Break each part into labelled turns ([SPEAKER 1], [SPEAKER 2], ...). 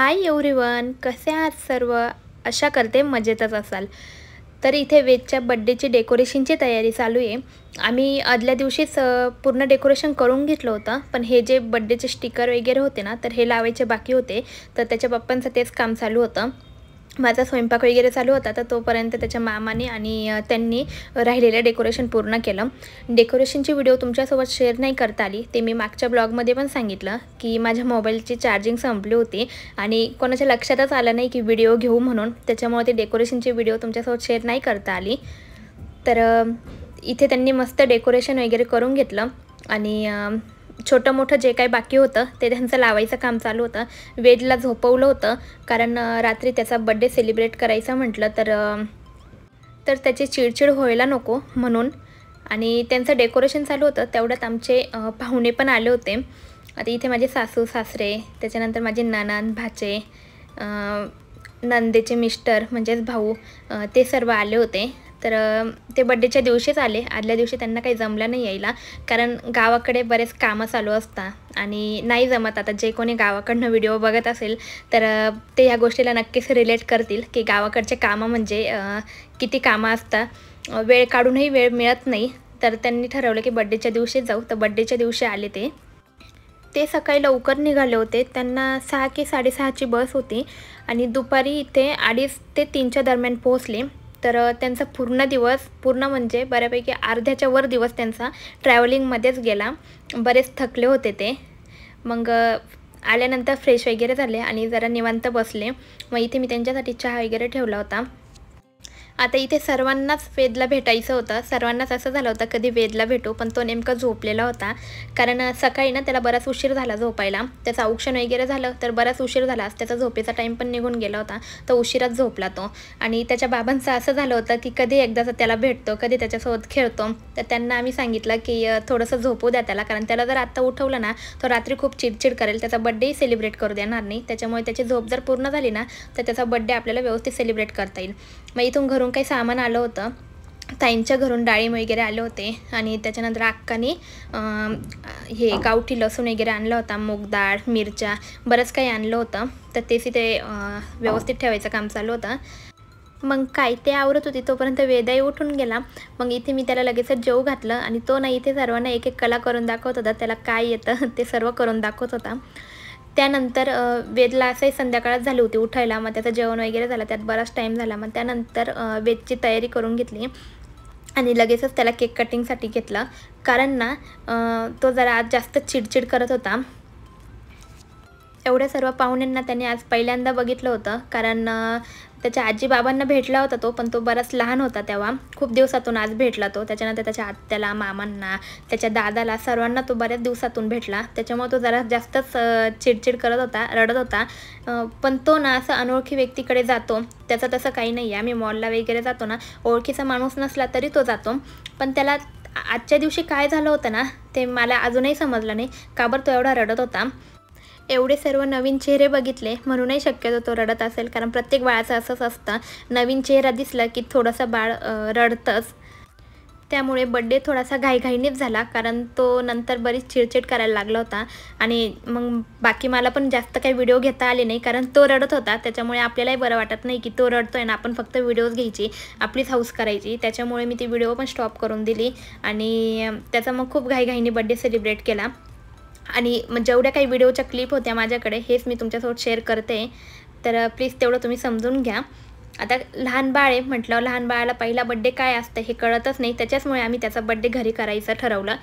[SPEAKER 1] Hi everyone, कसे आहात सर्व? आशा करते मजेतच असाल. तर इथे वेदच्या बड्डेची डेकोरेशनची तयारी चालू आहे. आम्ही आदल्या दिवशीच पूर्ण डेकोरेशन करून घेतलं होतं, पण हे जे बड्डेचे स्टिकर वगैरे होते ना, तर हे लावायचे बाकी होते. तर त्याच्या पप्पांचं तेच काम चालू होतं. माझा स्वयंपाक वगैरे चालू होता, तर तोपर्यंत त्याच्या मामाने आणि त्यांनी राहिलेलं डेकोरेशन पूर्ण केलं. डेकोरेशनची व्हिडिओ तुमच्यासोबत शेअर नाही करता आली, ते मी मागच्या ब्लॉगमध्ये पण सांगितलं की माझ्या मोबाईलची चार्जिंग संपली होती आणि कोणाच्या लक्षातच आलं नाही की व्हिडिओ घेऊ म्हणून. त्याच्यामुळे ते डेकोरेशनची व्हिडिओ तुमच्यासोबत शेअर नाही करता आली. तर इथे त्यांनी मस्त डेकोरेशन वगैरे करून घेतलं आणि छोटं मोठं जे काही बाकी होतं ते त्यांचं लावायचं काम चालू होतं. वेदला झोपवलं होतं कारण रात्री त्याचा बड्डे सेलिब्रेट करायचा म्हटलं तर त्याची चिडचिड व्हायला नको म्हणून. आणि त्यांचं डेकोरेशन चालू होतं तेवढ्यात आमचे पाहुणे पण आले होते. आता इथे माझे सासू सासरे, त्याच्यानंतर माझे नणंद भाचे, नंदेचे मिस्टर म्हणजेच भाऊ, ते सर्व आले होते. तर ते बड्डेच्या दिवशीच आले. आदल्या दिवशी त्यांना काही जमलं नाही यायला, कारण गावाकडे बरेच कामं चालू असतात आणि नाही जमत. आता जे कोणी गावाकडनं व्हिडिओ बघत असेल तर ते ह्या गोष्टीला नक्कीच रिलेट करतील की गावाकडचे कामं म्हणजे किती कामं असतात. वेळ काढूनही वेळ मिळत नाही. तर त्यांनी ठरवलं की बड्डेच्या दिवशी जाऊ. तर बड्डेच्या दिवशी आले ते सकाळी लवकर निघाले होते. त्यांना 6 की 6:30ची बस होती आणि दुपारी इथे 2:30 ते 3च्या दरम्यान पोहोचले. तर त्यांचा पूर्ण म्हणजे बऱ्यापैकी अर्ध्याच्या वर दिवस त्यांचा ट्रॅव्हलिंगमध्येच गेला. बरेच थकले होते ते. मग आल्यानंतर फ्रेश वगैरे झाले आणि जरा निवांत बसले. मग इथे मी त्यांच्यासाठी चहा वगैरे ठेवला होता. आता इथे सर्वांनाच वेदला भेटायचं होतं. सर्वांनाच असं झालं होतं कधी वेदला भेटू, पण तो नेमका झोपलेला होता. कारण सकाळी ना त्याला बराच उशीर झाला झोपायला. त्याचं औक्षण वगैरे झालं तर बराच उशीर झाला. त्याचा झोपेचा टाईम पण निघून गेला होता. तर उशिराच झोपला तो. आणि त्याच्या बाबांचं असं झालं होतं की कधी एकदाच त्याला भेटतो, कधी त्याच्यासोबत खेळतो. तर त्यांना आम्ही सांगितलं की थोडंसं झोपू द्या त्याला, कारण त्याला जर आत्ता उठवलं ना तो रात्री खूप चिडचिड करेल. त्याचा बड्डेही सेलिब्रेट करू देणार नाही. त्याच्यामुळे त्याची झोप जर पूर्ण झाली ना तर त्याचा बड्डे आपल्याला व्यवस्थित सेलिब्रेट करता येईल. मग इथून घरून काही सामान आलं होतं. ताईंच्या घरून डाळिंब वगैरे आले होते आणि त्याच्यानंतर अक्काने हे गावठी लसूण वगैरे आणलं होता, मूग डाळ, मिरच्या, बरंच काही आणलं होतं. तर तेच इथे व्यवस्थित ठेवायचं काम चालू होतं. मग काय ते आवरत होती तोपर्यंत वेदाही उठून गेला. मग इथे मी त्याला लगेचच जेवू घातलं आणि तो ना इथे सर्वांना एक एक कला करून दाखवत होता. त्याला काय येतं ते सर्व करून दाखवत होता. त्यानंतर वेदला असंही संध्याकाळच झाली होती उठायला. मग त्याचं जेवण वगैरे झालं, त्यात बराच टाईम झाला. मग त्यानंतर वेदची तयारी करून घेतली आणि लगेचच त्याला केक कटिंगसाठी घेतलं. कारण ना तो जरा आज जास्त चिडचिड करत होता. एवढ्या सर्व पाहुण्यांना त्याने आज पहिल्यांदा बघितलं होतं, कारण त्याच्या आजी बाबांना भेटला होता तो, पण तो बराच लहान होता तेव्हा. खूप दिवसातून आज भेटला तो. त्याच्यानंतर त्याच्या आत्याला, मामांना, त्याच्या दादाला, सर्वांना तो बऱ्याच दिवसातून भेटला. त्याच्यामुळे तो जरा जास्तच चिडचिड करत होता, रडत होता. पण तो ना असं अनोळखी व्यक्तीकडे जातो, त्याचं तसं काही नाही आहे. आम्ही मॉलला वगैरे जातो ना, ओळखीचा माणूस नसला तरी तो जातो. पण त्याला आजच्या दिवशी काय झालं होतं ना ते मला अजूनही समजलं नाही, का बरं तो एवढा रडत होता. एवढे सर्व नवीन चेहरे बघितले म्हणूनही शक्यतो तो रडत असेल, कारण प्रत्येक बाळाचं असंच असतं. नवीन चेहरा दिसला की थोडंसं बाळ रडतंच. त्यामुळे बड्डे थोडासा घाईघाईनेच झाला, कारण तो नंतर बरीच चिडचिड करायला लागला होता. आणि मग बाकी मला पण जास्त काही व्हिडिओ घेता आले नाही, कारण तो रडत होता. त्याच्यामुळे आपल्यालाही बरं वाटत नाही की तो रडतोय ना आपण फक्त व्हिडिओज घ्यायची, आपलीच हौस करायची. त्याच्यामुळे मी ती व्हिडिओ पण स्टॉप करून दिली आणि त्याचा मग खूप घाईघाईने बड्डे सेलिब्रेट केला. आणि मग जेवढ्या काही व्हिडिओच्या क्लिप होत्या माझ्याकडे हेच मी तुमच्यासोबत शेअर करते. तर प्लीज तेवढं तुम्ही समजून घ्या. आता लहान बाळ आहे म्हटलं, लहान बाळाला पहिला बड्डे काय असतं हे कळतच नाही. त्याच्याचमुळे आम्ही त्याचा बड्डे घरी करायचं ठरवलं.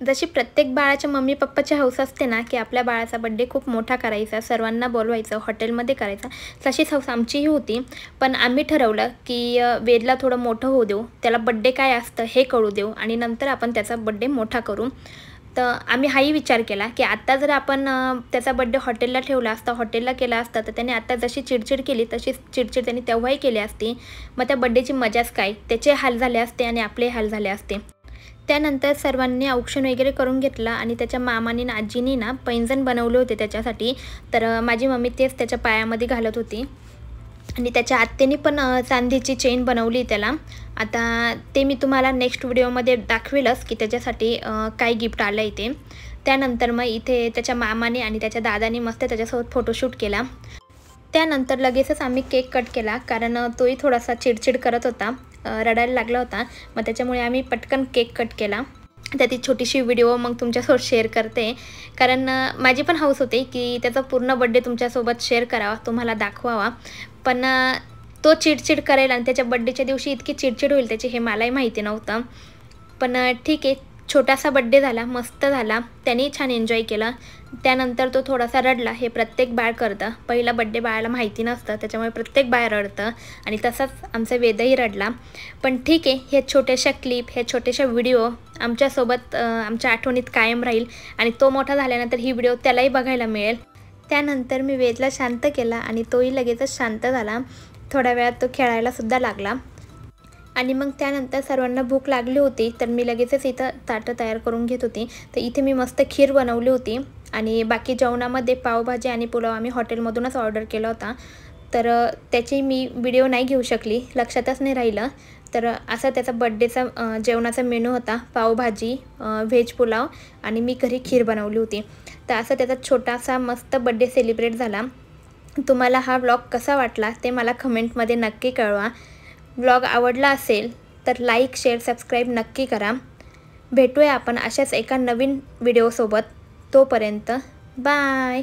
[SPEAKER 1] जशी प्रत्येक बाळाच्या मम्मी पप्पाची हौस असते ना की आपल्या बाळाचा बड्डे खूप मोठा करायचा, सर्वांना बोलवायचं, हॉटेलमध्ये करायचा, तशीच हौस आमचीही होती. पण आम्ही ठरवलं की वेदला थोडं मोठं होऊ देऊ, त्याला बड्डे काय असतं हे कळू देऊ आणि नंतर आपण त्याचा बड्डे मोठा करू. तर आम्ही हाही विचार केला की आत्ता जर आपण त्याचा बड्डे हॉटेलला ठेवला असता, हॉटेलला केला असता, तर त्याने आत्ता जशी चिडचिड केली तशीच चिडचिड त्यांनी तेव्हाही केली असती. मग त्या बड्डेची मजाच काय, त्याचे हाल झाले असते आणि आपले हाल झाले असते. त्यानंतर सर्वांनी औक्षण वगैरे करून घेतलं आणि त्याच्या मामाने आणि आजीनी ना पैंजण बनवले होते त्याच्यासाठी. तर माझी मम्मी तेच त्याच्या पायामध्ये घालत होती आणि त्याच्या आत्याने पण चांदीची चेन बनवली त्याला. आता ते मी तुम्हाला नेक्स्ट व्हिडिओमध्ये दाखवेलच की त्याच्यासाठी काय गिफ्ट आलं आहे ते. त्यानंतर मग इथे त्याच्या मामाने आणि त्याच्या दादाने मस्त त्याच्यासोबत फोटोशूट केला. त्यानंतर लगेचच आम्ही केक कट केला, कारण तोही थोडासा चिडचिड करत होता, रडायला लागला होता. मग त्याच्यामुळे आम्ही पटकन केक कट केला. त्याची छोटीशी व्हिडिओ मग तुमच्यासोबत शेअर करते, कारण माझी पण हौस होते की त्याचा पूर्ण बड्डे तुमच्यासोबत शेअर करावा, तुम्हाला दाखवावा. पण तो चिडचिड करेल आणि त्याच्या बड्डेच्या दिवशी इतकी चिडचिड होईल त्याची हे मलाही माहिती नव्हतं. पण ठीक आहे, छोटासा बड्डे झाला, मस्त झाला, त्यानेही छान एन्जॉय केला. त्यानंतर तो थोडासा रडला, हे प्रत्येक बाळ करतं. पहिला बड्डे बाळाला माहिती नसतं, त्याच्यामुळे प्रत्येक बाळ रडतं आणि तसाच आमचा वेदही रडला. पण ठीक आहे, हे छोट्याशा क्लिप, हे छोट्याशा व्हिडिओ आमच्यासोबत आमच्या आठवणीत कायम राहील आणि तो मोठा झाल्यानंतर ही व्हिडिओ त्यालाही बघायला मिळेल. त्यानंतर मी वेदला शांत केला आणि तोही लगेचच शांत झाला. थोड्या वेळात तो खेळायलासुद्धा लागला. आणि मग त्यानंतर सर्वांना भूक लागली होती, तर मी लगेचच इथं ताटं तयार करून घेत होती. तर इथे मी मस्त खीर बनवली होती आणि बाकी जेवणामध्ये पावभाजी आणि पुलाव आम्ही हॉटेलमधूनच ऑर्डर केला होता. तर त्याची मी व्हिडिओ नाही घेऊ शकली, लक्षातच नाही राहिलं. तर असा त्याचा बड्डेचा जेवणाचा मेनू होता, पावभाजी, व्हेज पुलाव आणि मी घरी खीर बनवली होती. तर असा त्याचा छोटासा मस्त बड्डे सेलिब्रेट झाला. तुम्हाला हा व्लॉग कसा वाटला ते मला कमेंटमध्ये नक्की कळवा. व्लॉग आवडला असेल तर लाईक, शेअर, सबस्क्राईब नक्की करा. भेटूया आपण अशाच एका नवीन व्हिडिओसोबत. तोपर्यंत बाय.